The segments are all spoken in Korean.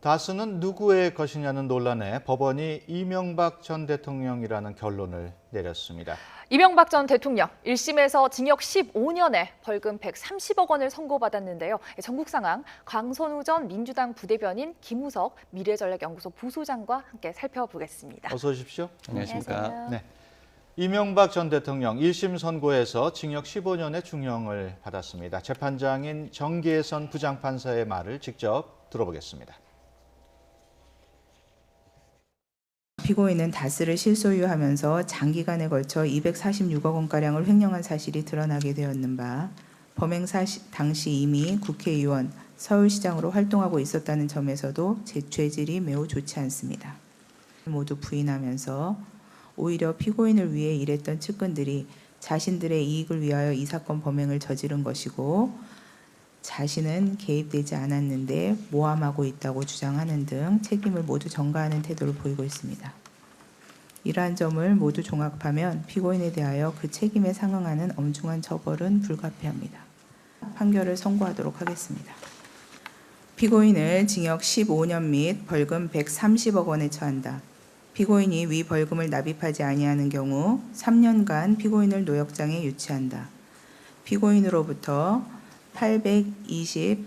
다스는 누구의 것이냐는 논란에 법원이 이명박 전 대통령이라는 결론을 내렸습니다. 이명박 전 대통령 1심에서 징역 15년에 벌금 130억 원을 선고받았는데요. 전국 상황 강선우 전 민주당 부대변인 김우석 미래전략연구소 부소장과 함께 살펴보겠습니다. 어서 오십시오. 안녕하십니까. 네. 이명박 전 대통령 1심 선고에서 징역 15년의 중형을 받았습니다. 재판장인 정계선 부장판사의 말을 직접 들어보겠습니다. 피고인은 다스를 실소유하면서 장기간에 걸쳐 246억 원가량을 횡령한 사실이 드러나게 되었는 바 범행 당시 이미 국회의원, 서울시장으로 활동하고 있었다는 점에서도 죄질이 매우 좋지 않습니다. 모두 부인하면서 오히려 피고인을 위해 일했던 측근들이 자신들의 이익을 위하여 이 사건 범행을 저지른 것이고 자신은 개입되지 않았는데 모함하고 있다고 주장하는 등 책임을 모두 전가하는 태도를 보이고 있습니다. 이러한 점을 모두 종합하면 피고인에 대하여 그 책임에 상응하는 엄중한 처벌은 불가피합니다. 판결을 선고하도록 하겠습니다. 피고인을 징역 15년 및 벌금 130억 원에 처한다. 피고인이 위 벌금을 납입하지 아니하는 경우 3년간 피고인을 노역장에 유치한다. 피고인으로부터 82억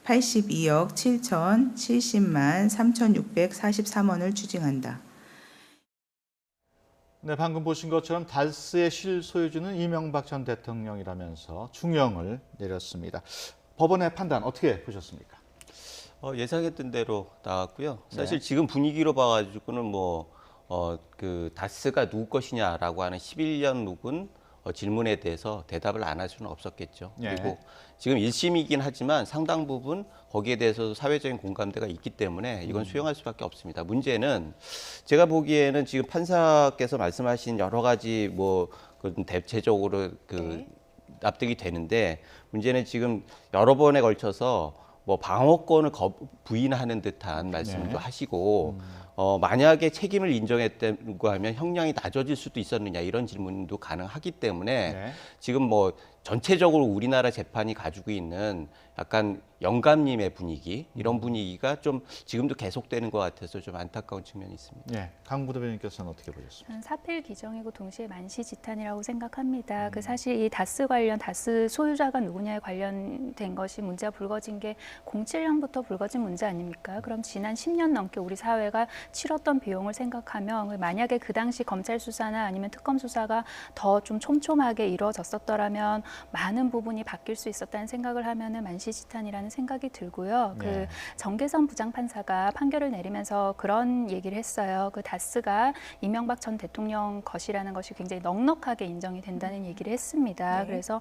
7,070만 3,643원을 추징한다. 네, 방금 보신 것처럼 다스의 실소유주는 이명박 전 대통령이라면서 중형을 내렸습니다. 법원의 판단 어떻게 보셨습니까? 예상했던 대로 나왔고요. 사실 네. 지금 분위기로 봐가지고는 그 다스가 누구 것이냐라고 하는 11년 묵은 질문에 대해서 대답을 안 할 수는 없었겠죠. 네. 그리고 지금 1심이긴 하지만 상당 부분 거기에 대해서도 사회적인 공감대가 있기 때문에 이건 수용할 수밖에 없습니다. 문제는 제가 보기에는 지금 판사께서 말씀하신 여러 가지 대체적으로 납득이 되는데 문제는 지금 여러 번에 걸쳐서 방어권을 부인하는 듯한 말씀도 네. 하시고 만약에 책임을 인정했다고 하면 형량이 낮아질 수도 있었느냐 이런 질문도 가능하기 때문에 네. 지금 전체적으로 우리나라 재판이 가지고 있는 약간 영감님의 분위기 이런 분위기가 좀 지금도 계속되는 것 같아서 좀 안타까운 측면이 있습니다. 네, 강 부대변인께서는 어떻게 보셨습니까? 저는 사필 기정이고 동시에 만시지탄이라고 생각합니다. 사실 이 다스 관련 다스 소유자가 누구냐에 관련된 것이 문제가 불거진 게 07년부터 불거진 문제 아닙니까? 그럼 지난 10년 넘게 우리 사회가 치렀던 비용을 생각하면 만약에 그 당시 검찰 수사나 아니면 특검 수사가 더 좀 촘촘하게 이루어졌었더라면 많은 부분이 바뀔 수 있었다는 생각을 하면은 만시지탄이라는 생각이 들고요. 네. 정계선 부장판사가 판결을 내리면서 그런 얘기를 했어요. 그 다스가 이명박 전 대통령 것이라는 것이 굉장히 넉넉하게 인정이 된다는 얘기를 했습니다. 네. 그래서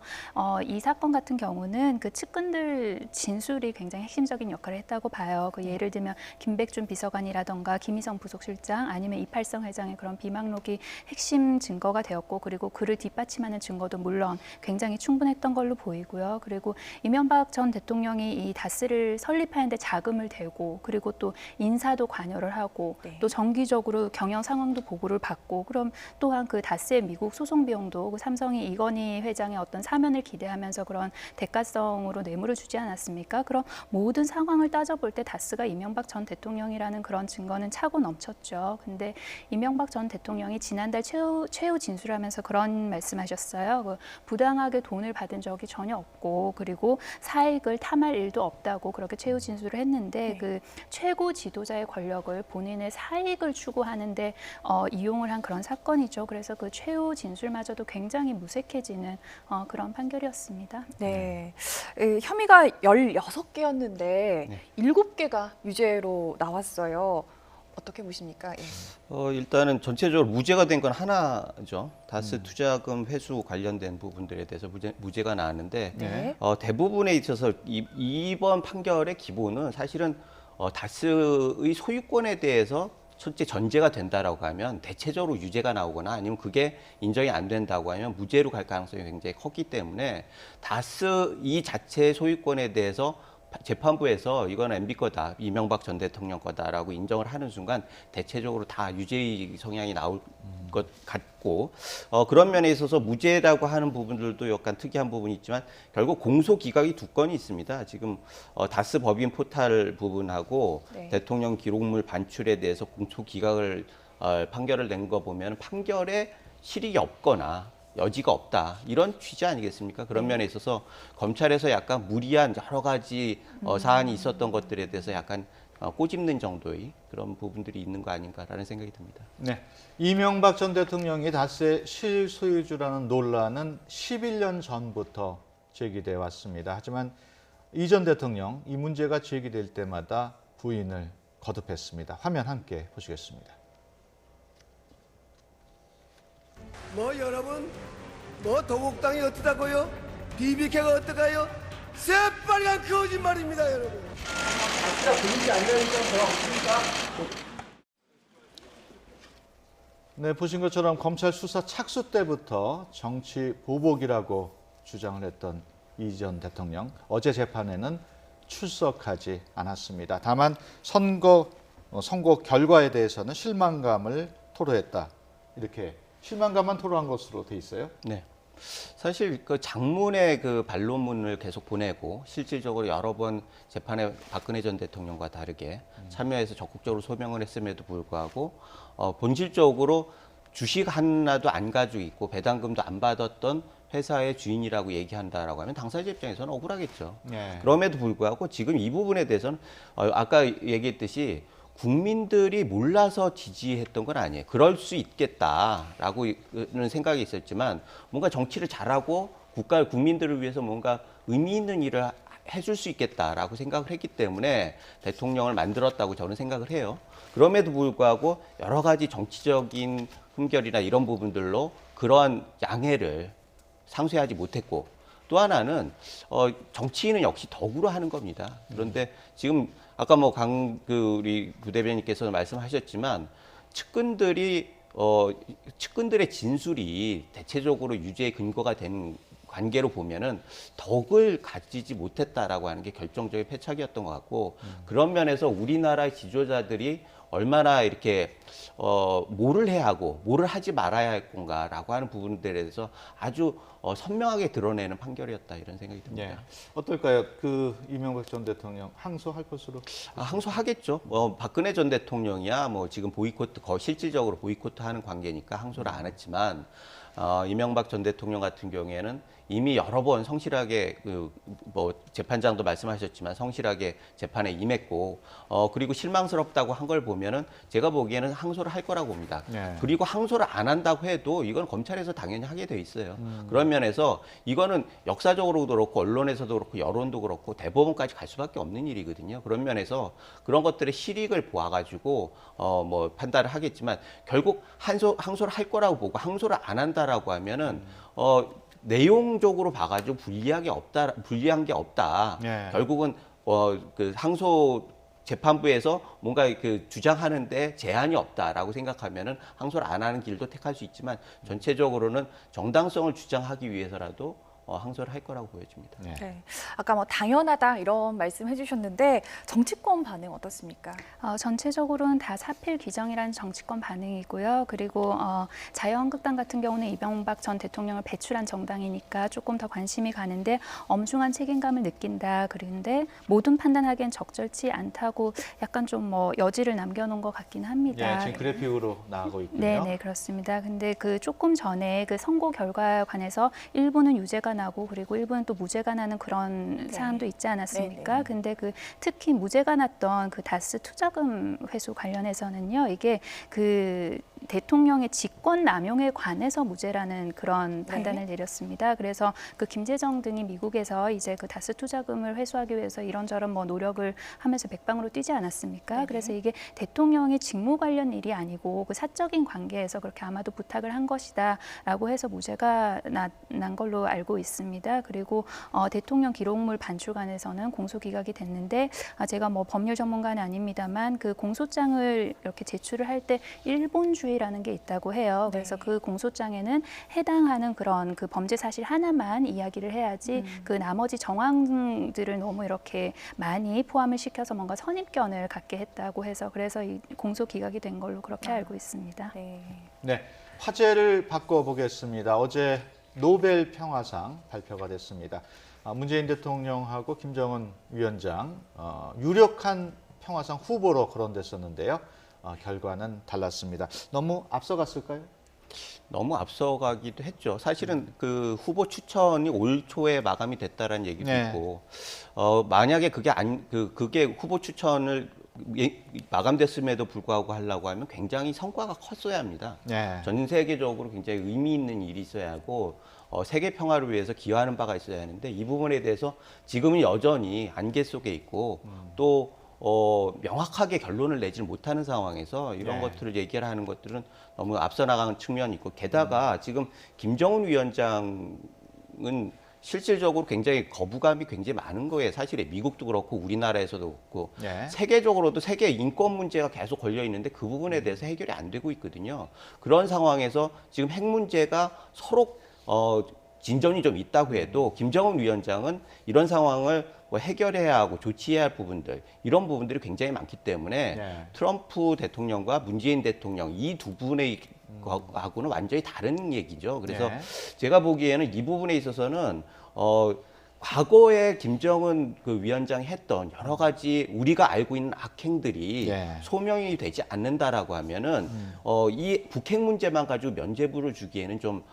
이 사건 같은 경우는 그 측근들 진술이 굉장히 핵심적인 역할을 했다고 봐요. 예를 들면 김백준 비서관이라던가 김희성 부속실장 아니면 이팔성 회장의 그런 비망록이 핵심 증거가 되었고 그리고 그를 뒷받침하는 증거도 물론 굉장히 충분했던 걸로 보이고요. 그리고 이명박 전 대통령이 이 다스를 설립하는데 자금을 대고 그리고 또 인사도 관여를 하고 네. 또 정기적으로 경영 상황도 보고를 받고 그럼 또한 그 다스의 미국 소송 비용도 그 삼성이 이건희 회장의 어떤 사면을 기대하면서 그런 대가성으로 뇌물을 주지 않았습니까? 그럼 모든 상황을 따져볼 때 다스가 이명박 전 대통령이라는 그런 증거는 차고 넘쳤죠. 근데 이명박 전 대통령이 지난달 최후 진술하면서 그런 말씀하셨어요. 부당하게 돈을 받은 적이 전혀 없고 그리고 사익을 탐할 일도 없다고 그렇게 최후 진술을 했는데 네. 그 최고 지도자의 권력을 본인의 사익을 추구하는데 이용을 한 그런 사건이죠. 그래서 그 최후 진술마저도 굉장히 무색해지는 그런 판결이었습니다. 네, 혐의가 16개였는데 7개가 유죄로 나왔어요. 어떻게 보십니까? 예. 일단은 전체적으로 무죄가 된 건 하나죠. 다스 투자금 회수 관련된 부분들에 대해서 무죄가 나왔는데 네. 대부분에 있어서 이번 판결의 기본은 사실은 다스의 소유권에 대해서 실제 전제가 된다라고 하면 대체적으로 유죄가 나오거나 아니면 그게 인정이 안 된다고 하면 무죄로 갈 가능성이 굉장히 컸기 때문에 다스 이 자체의 소유권에 대해서 재판부에서 이건 MB 거다, 이명박 전 대통령 거다라고 인정을 하는 순간 대체적으로 다 유죄의 성향이 나올 것 같고 그런 면에 있어서 무죄라고 하는 부분들도 약간 특이한 부분이 있지만 결국 공소 기각이 두 건이 있습니다. 지금 다스 법인 포탈 부분하고 네. 대통령 기록물 반출에 대해서 공소 기각을 판결을 낸 거 보면 판결에 실익이 없거나 여지가 없다 이런 취지 아니겠습니까? 그런 면에 있어서 검찰에서 약간 무리한 여러 가지 사안이 있었던 것들에 대해서 약간 꼬집는 정도의 그런 부분들이 있는 거 아닌가라는 생각이 듭니다. 네, 이명박 전 대통령이 다스의 실소유주라는 논란은 11년 전부터 제기돼 왔습니다. 하지만 이 전 대통령 이 문제가 제기될 때마다 부인을 거듭했습니다. 화면 함께 보시겠습니다. 뭐 여러분 뭐 도곡당이 어떠다고요? BBK가 어떠가요? 새빨간 거짓말입니다 여러분. 네, 보신 것처럼 검찰 수사 착수 때부터 정치 보복이라고 주장을 했던 이 전 대통령 어제 재판에는 출석하지 않았습니다. 다만 선거 결과에 대해서는 실망감을 토로했다. 이렇게 실망감만 토로한 것으로 돼 있어요. 네. 사실 그 장문의 그 반론문을 계속 보내고 실질적으로 여러 번 재판에 박근혜 전 대통령과 다르게 참여해서 적극적으로 소명을 했음에도 불구하고 본질적으로 주식 하나도 안 가지고 있고 배당금도 안 받았던 회사의 주인이라고 얘기한다라고 하면 당사자 입장에서는 억울하겠죠. 네. 그럼에도 불구하고 지금 이 부분에 대해서는 아까 얘기했듯이 국민들이 몰라서 지지했던 건 아니에요. 그럴 수 있겠다라고는 생각이 있었지만 뭔가 정치를 잘하고 국민들을 위해서 뭔가 의미 있는 일을 해줄 수 있겠다라고 생각을 했기 때문에 대통령을 만들었다고 저는 생각을 해요. 그럼에도 불구하고 여러 가지 정치적인 흠결이나 이런 부분들로 그러한 양해를 상쇄하지 못했고 또 하나는 정치인은 역시 덕으로 하는 겁니다. 그런데 지금 아까 뭐 우리 부대변인께서 말씀하셨지만 측근들의 진술이 대체적으로 유죄의 근거가 된 관계로 보면은 덕을 가지지 못했다라고 하는 게 결정적인 패착이었던 것 같고 그런 면에서 우리나라의 지도자들이 얼마나 이렇게 뭐를 해야 하고 뭐를 하지 말아야 할 건가라고 하는 부분들에 대해서 아주 선명하게 드러내는 판결이었다 이런 생각이 듭니다. 네. 어떨까요? 그 이명박 전 대통령 항소할 것으로? 항소하겠죠. 박근혜 전 대통령이야 뭐 지금 실질적으로 보이콧하는 관계니까 항소를 안 했지만 이명박 전 대통령 같은 경우에는 이미 여러 번 성실하게 재판장도 말씀하셨지만 성실하게 재판에 임했고 그리고 실망스럽다고 한 걸 보면은 제가 보기에는 항소를 할 거라고 봅니다. 네. 그리고 항소를 안 한다고 해도 이건 검찰에서 당연히 하게 돼 있어요. 그런 면에서 이거는 역사적으로도 그렇고 언론에서도 그렇고 여론도 그렇고 대법원까지 갈 수밖에 없는 일이거든요. 그런 면에서 그런 것들의 실익을 보아가지고 뭐 판단을 하겠지만 결국 항소를 할 거라고 보고 항소를 안 한다라고 하면은 내용적으로 봐가지고 불리한 게 없다. 네. 결국은 그 항소 재판부에서 뭔가 그 주장하는데 제한이 없다라고 생각하면은 항소를 안 하는 길도 택할 수 있지만 전체적으로는 정당성을 주장하기 위해서라도 항소를 할 거라고 보여집니다. 네. 네. 아까 뭐 당연하다 이런 말씀 해주셨는데 정치권 반응 어떻습니까? 전체적으로는 다 사필 규정이라는 정치권 반응이고요. 그리고 자유한국당 같은 경우는 이명박 전 대통령을 배출한 정당이니까 조금 더 관심이 가는데 엄중한 책임감을 느낀다. 그런데 모든 판단하기엔 적절치 않다고 약간 좀 뭐 여지를 남겨놓은 것 같긴 합니다. 네, 지금 그래픽으로 나가고 있군요. 네, 그렇습니다. 근데 그 조금 전에 그 선고 결과에 관해서 일부는 유죄가 나고 그리고 일부는 또 무죄가 나는 그런 사안도 있지 않았습니까? 네. 근데 그 특히 무죄가 났던 그 다스 투자금 회수 관련해서는요, 이게 그 대통령의 직권 남용에 관해서 무죄라는 그런 판단을 내렸습니다. 그래서 그 김재정 등이 미국에서 이제 그 다스 투자금을 회수하기 위해서 이런저런 뭐 노력을 하면서 백방으로 뛰지 않았습니까? 그래서 이게 대통령의 직무 관련 일이 아니고 그 사적인 관계에서 그렇게 아마도 부탁을 한 것이다라고 해서 무죄가 난 걸로 알고 있습니다. 그리고 대통령 기록물 반출관에서는 공소 기각이 됐는데 제가 뭐 법률 전문가는 아닙니다만 그 공소장을 이렇게 제출을 할 때 일본주의라는 게 있다고 해요. 그래서 그 공소장에는 해당하는 그런 그 범죄 사실 하나만 이야기를 해야지 그 나머지 정황들을 너무 이렇게 많이 포함을 시켜서 뭔가 선입견을 갖게 했다고 해서 그래서 이 공소 기각이 된 걸로 그렇게 알고 있습니다. 네. 네, 화제를 바꿔보겠습니다. 어제 노벨 평화상 발표가 됐습니다. 문재인 대통령하고 김정은 위원장 유력한 평화상 후보로 거론됐었는데요. 결과는 달랐습니다. 너무 앞서갔을까요? 너무 앞서가기도 했죠. 사실은 그 후보 추천이 올 초에 마감이 됐다라는 얘기도 네. 있고, 만약에 그게 후보 추천을 마감됐음에도 불구하고 하려고 하면 굉장히 성과가 컸어야 합니다. 네. 전 세계적으로 굉장히 의미 있는 일이 있어야 하고 세계 평화를 위해서 기여하는 바가 있어야 하는데 이 부분에 대해서 지금은 여전히 안개 속에 있고 또 명확하게 결론을 내지를 못하는 상황에서 이런 네. 것들을 얘기를 하는 것들은 너무 앞서 나가는 측면이 있고 게다가 지금 김정은 위원장은 실질적으로 굉장히 거부감이 굉장히 많은 거예요. 사실에 미국도 그렇고 우리나라에서도 그렇고 네. 세계적으로도 세계 인권 문제가 계속 걸려 있는데 그 부분에 대해서 해결이 안 되고 있거든요. 그런 상황에서 지금 핵 문제가 서로 진전이 좀 있다고 해도 김정은 위원장은 이런 상황을 뭐 해결해야 하고 조치해야 할 부분들 이런 부분들이 굉장히 많기 때문에 네. 트럼프 대통령과 문재인 대통령 이 두 분의 하고는 완전히 다른 얘기죠. 그래서 네. 제가 보기에는 이 부분에 있어서는 과거에 김정은 그 위원장이 했던 여러 가지 우리가 알고 있는 악행들이 네. 소명이 되지 않는다라고 하면은 이 북핵 문제만 가지고 면죄부를 주기에는 좀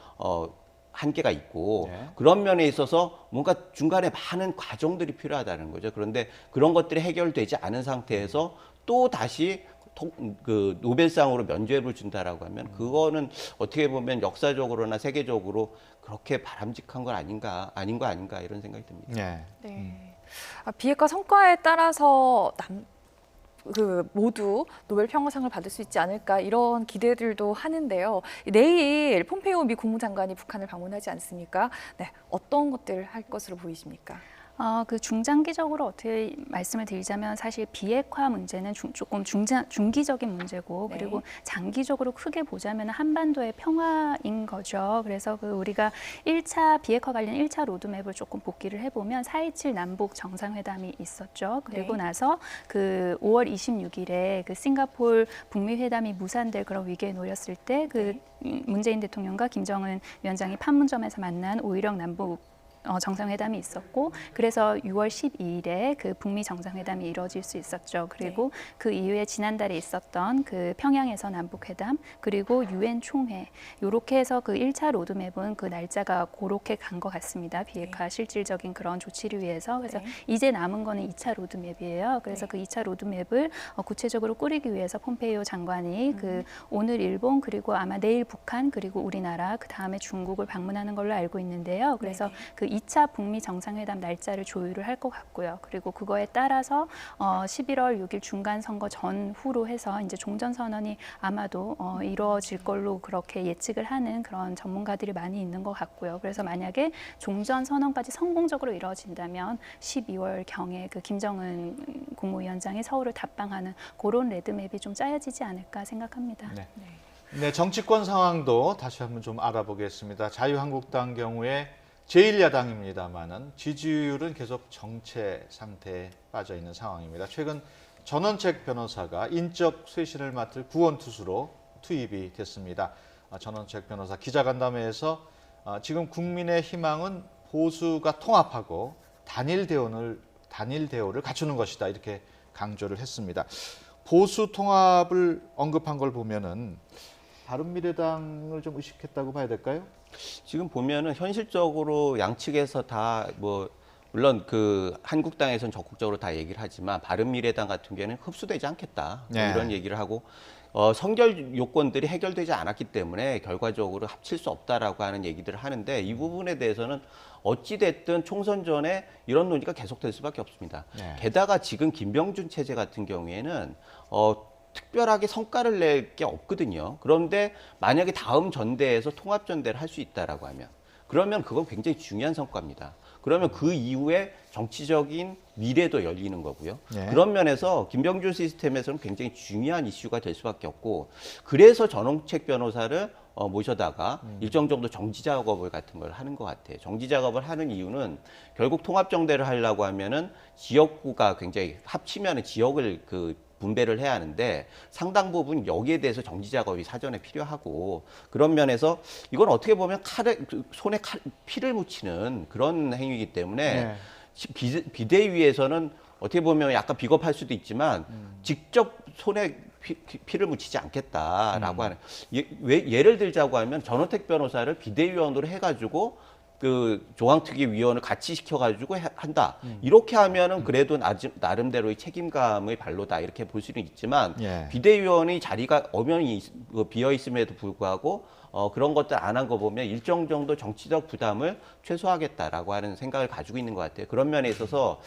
한계가 있고 네. 그런 면에 있어서 뭔가 중간에 많은 과정들이 필요하다는 거죠. 그런데 그런 것들이 해결되지 않은 상태에서 또 다시 그 노벨상으로 면죄부를 준다라고 하면 그거는 어떻게 보면 역사적으로나 세계적으로 그렇게 바람직한 건 아닌 거 아닌가 이런 생각이 듭니다. 네. 네. 비핵화 성과에 따라서 모두 노벨 평화상을 받을 수 있지 않을까 이런 기대들도 하는데요. 내일 폼페이오 미 국무장관이 북한을 방문하지 않습니까? 네, 어떤 것들을 할 것으로 보이십니까? 그 중장기적으로 어떻게 말씀을 드리자면 사실 비핵화 문제는 조금 중기적인 문제고 네. 그리고 장기적으로 크게 보자면 한반도의 평화인 거죠. 그래서 우리가 1차 비핵화 관련 1차 로드맵을 조금 복기를 해보면 4.27 남북 정상회담이 있었죠. 그리고 네. 나서 그 5월 26일에 그 싱가포르 북미 회담이 무산될 그런 위기에 놓였을 때 문재인 대통령과 김정은 위원장이 판문점에서 만난 5.16 남북 정상회담이 있었고 그래서 6월 12일에 그 북미 정상회담이 이루어질 수 있었죠. 그리고 그 이후에 지난달에 있었던 그 평양에서 남북회담 그리고 유엔 총회 이렇게 해서 그 1차 로드맵은 그 날짜가 그렇게 간 것 같습니다. 비핵화 실질적인 그런 조치를 위해서. 그래서 이제 남은 거는 2차 로드맵이에요. 그래서 그 2차 로드맵을 구체적으로 꾸리기 위해서 폼페이오 장관이 그 오늘 일본 그리고 아마 내일 북한 그리고 우리나라 그 다음에 중국을 방문하는 걸로 알고 있는데요. 그래서 그 2차 북미 정상회담 날짜를 조율을 할 것 같고요. 그리고 그거에 따라서 11월 6일 중간 선거 전후로 해서 이제 종전 선언이 아마도 이루어질 걸로 그렇게 예측을 하는 그런 전문가들이 많이 있는 것 같고요. 그래서 만약에 종전 선언까지 성공적으로 이루어진다면 12월 경에 그 김정은 국무위원장이 서울을 답방하는 그런 레드맵이 좀 짜여지지 않을까 생각합니다. 네. 네, 정치권 상황도 다시 한번 좀 알아보겠습니다. 자유한국당 경우에 제1야당입니다만은 지지율은 계속 정체 상태에 빠져 있는 상황입니다. 최근 전원책 변호사가 인적 쇄신을 맡을 구원투수로 투입이 됐습니다. 전원책 변호사 기자간담회에서 지금 국민의 희망은 보수가 통합하고 단일 대우를 갖추는 것이다 이렇게 강조를 했습니다. 보수 통합을 언급한 걸 보면은 바른미래당을 좀 의식했다고 봐야 될까요? 지금 보면은 현실적으로 양측에서 다 물론 그 한국당에서는 적극적으로 다 얘기를 하지만 바른미래당 같은 경우에는 흡수되지 않겠다 네. 이런 얘기를 하고 선결 요건들이 해결되지 않았기 때문에 결과적으로 합칠 수 없다라고 하는 얘기들을 하는데 이 부분에 대해서는 어찌 됐든 총선 전에 이런 논의가 계속될 수밖에 없습니다. 네. 게다가 지금 김병준 체제 같은 경우에는 특별하게 성과를 낼 게 없거든요. 그런데 만약에 다음 전대에서 통합 전대를 할 수 있다라고 하면 그러면 그건 굉장히 중요한 성과입니다. 그러면 그 이후에 정치적인 미래도 열리는 거고요. 네. 그런 면에서 김병준 시스템에서는 굉장히 중요한 이슈가 될 수밖에 없고 그래서 전원책 변호사를 모셔다가 일정 정도 정지 작업을 같은 걸 하는 것 같아요. 정지 작업을 하는 이유는 결국 통합 정대를 하려고 하면은 지역구가 굉장히 합치면은 지역을 분배를 해야 하는데 상당 부분 여기에 대해서 정지 작업이 사전에 필요하고 그런 면에서 이건 어떻게 보면 손에 피를 묻히는 그런 행위이기 때문에 네. 비대위에서는 어떻게 보면 약간 비겁할 수도 있지만 직접 손에 피를 묻히지 않겠다라고 하는 예를 들자고 하면 전원택 변호사를 비대위원으로 해가지고 그 조항특위위원을 같이 시켜가지고 한다. 이렇게 하면은 그래도 나름대로의 책임감의 발로다 이렇게 볼 수는 있지만 예. 비대위원의 자리가 엄연히 비어 있음에도 불구하고 그런 것들 안 한 거 보면 일정 정도 정치적 부담을 최소화하겠다라고 하는 생각을 가지고 있는 것 같아요. 그런 면에 있어서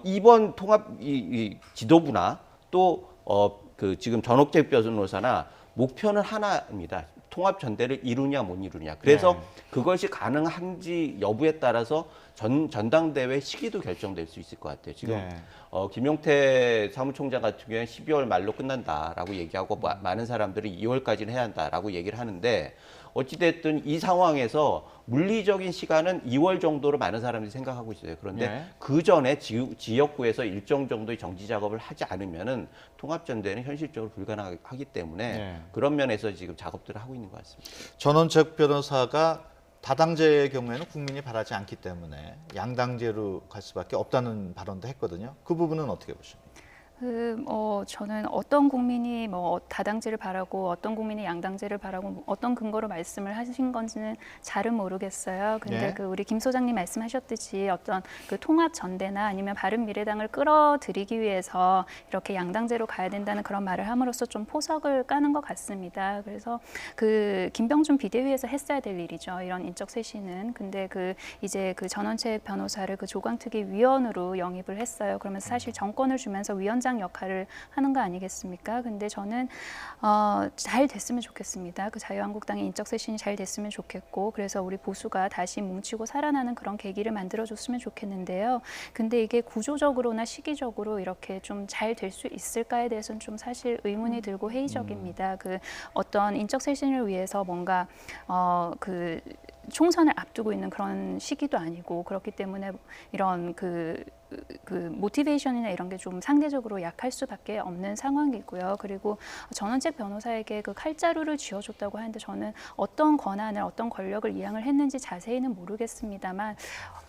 이번 통합 이 지도부나 또 그 지금 전옥재 변호사나 목표는 하나입니다. 통합 전대를 이루냐 못 이루냐. 그래서 네. 그것이 가능한지 여부에 따라서 전당대회 시기도 결정될 수 있을 것 같아요. 지금 네. 김용태 사무총장 같은 경우에는 12월 말로 끝난다라고 얘기하고 많은 사람들이 2월까지는 해야 한다라고 얘기를 하는데 어찌됐든 이 상황에서 물리적인 시간은 2월 정도로 많은 사람들이 생각하고 있어요. 그런데 네. 그 전에 지역구에서 일정 정도의 정지 작업을 하지 않으면은 통합전대는 현실적으로 불가능하기 때문에 네. 그런 면에서 지금 작업들을 하고 있는 것 같습니다. 전원책 변호사가 다당제의 경우에는 국민이 바라지 않기 때문에 양당제로 갈 수밖에 없다는 발언도 했거든요. 그 부분은 어떻게 보십니까? 저는 어떤 국민이 뭐 다당제를 바라고 어떤 국민이 양당제를 바라고 어떤 근거로 말씀을 하신 건지는 잘은 모르겠어요. 근데 네. 그 우리 김 소장님 말씀하셨듯이 어떤 그 통합 전대나 아니면 바른미래당을 끌어들이기 위해서 이렇게 양당제로 가야 된다는 그런 말을 함으로써 좀 포석을 까는 것 같습니다. 그래서 그 김병준 비대위에서 했어야 될 일이죠. 이런 인적 쇄신은. 근데 그 이제 그 전원책 변호사를 그 조광특위 위원으로 영입을 했어요. 그러면서 사실 정권을 주면서 위원장 역할을 하는 거 아니겠습니까? 근데 저는 잘 됐으면 좋겠습니다. 그 자유한국당의 인적 쇄신이 잘 됐으면 좋겠고 그래서 우리 보수가 다시 뭉치고 살아나는 그런 계기를 만들어줬으면 좋겠는데요. 근데 이게 구조적으로나 시기적으로 이렇게 좀 잘 될 수 있을까에 대해서는 좀 사실 의문이 들고 회의적입니다. 그 어떤 인적 쇄신을 위해서 뭔가 그 총선을 앞두고 있는 그런 시기도 아니고 그렇기 때문에 이런 그 모티베이션이나 이런 게 좀 상대적으로 약할 수밖에 없는 상황이고요. 그리고 전원책 변호사에게 그 칼자루를 쥐어줬다고 하는데 저는 어떤 권한을 어떤 권력을 이양을 했는지 자세히는 모르겠습니다만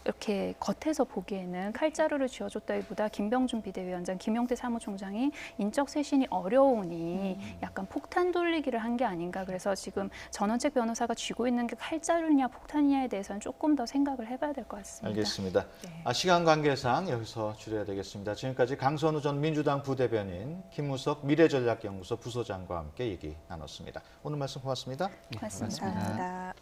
이렇게 겉에서 보기에는 칼자루를 쥐어줬다기보다 김병준 비대위원장, 김용태 사무총장이 인적 쇄신이 어려우니 약간 폭탄 돌리기를 한 게 아닌가. 그래서 지금 전원책 변호사가 쥐고 있는 게 칼자루냐 폭탄이냐에 대해서는 조금 더 생각을 해봐야 될 것 같습니다. 알겠습니다. 네. 시간 관계상 여기서 줄여야 되겠습니다. 지금까지 강선우 전 민주당 부대변인, 김우석 미래전략연구소 부소장과 함께 얘기 나눴습니다. 오늘 말씀 고맙습니다. 고맙습니다. 감사합니다.